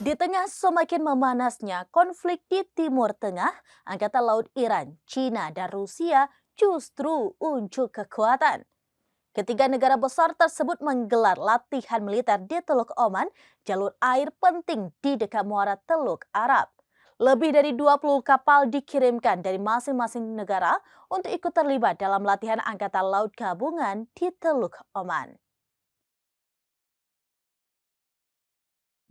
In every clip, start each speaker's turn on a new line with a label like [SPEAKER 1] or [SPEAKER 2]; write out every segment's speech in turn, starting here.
[SPEAKER 1] Di tengah semakin memanasnya konflik di Timur Tengah, Angkatan Laut Iran, China, dan Rusia justru unjuk kekuatan. Ketiga negara besar tersebut menggelar latihan militer di Teluk Oman, jalur air penting di dekat muara Teluk Arab. Lebih dari 20 kapal dikirimkan dari masing-masing negara untuk ikut terlibat dalam latihan Angkatan Laut Gabungan di Teluk Oman.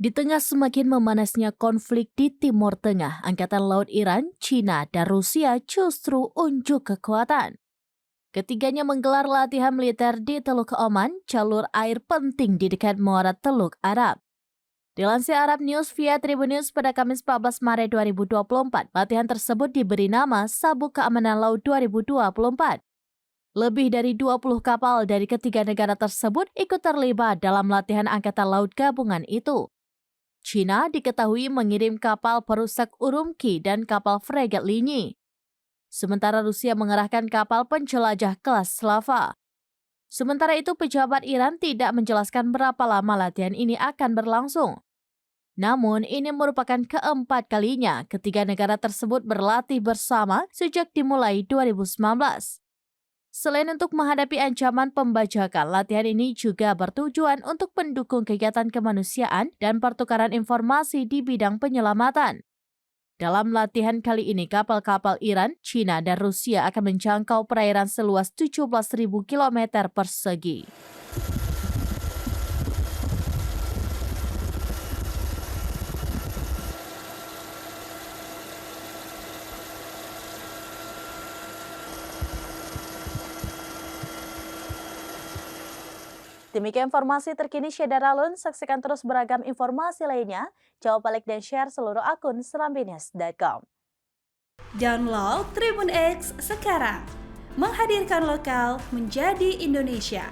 [SPEAKER 1] Di tengah semakin memanasnya konflik di Timur Tengah, Angkatan Laut Iran, China, dan Rusia justru unjuk kekuatan. Ketiganya menggelar latihan militer di Teluk Oman, jalur air penting di dekat muara Teluk Arab. Dilansir Arab News via Tribunnews pada Kamis 14 Maret 2024, latihan tersebut diberi nama Sabuk Keamanan Laut 2024. Lebih dari 20 kapal dari ketiga negara tersebut ikut terlibat dalam latihan Angkatan Laut Gabungan itu. China diketahui mengirim kapal perusak Urumqi dan kapal fregat Linyi. Sementara Rusia mengerahkan kapal penjelajah kelas Slava. Sementara itu pejabat Iran tidak menjelaskan berapa lama latihan ini akan berlangsung. Namun ini merupakan keempat kalinya ketiga negara tersebut berlatih bersama sejak dimulai 2019. Selain untuk menghadapi ancaman pembajakan, latihan ini juga bertujuan untuk mendukung kegiatan kemanusiaan dan pertukaran informasi di bidang penyelamatan. Dalam latihan kali ini, kapal-kapal Iran, China, dan Rusia akan menjangkau perairan seluas 17.000 km persegi. Demikian informasi terkini Syedara Lun. Saksikan terus beragam informasi lainnya. Jawab, like, dan share seluruh akun serambinews.com.
[SPEAKER 2] Download Tribun X sekarang. Menghadirkan lokal menjadi Indonesia.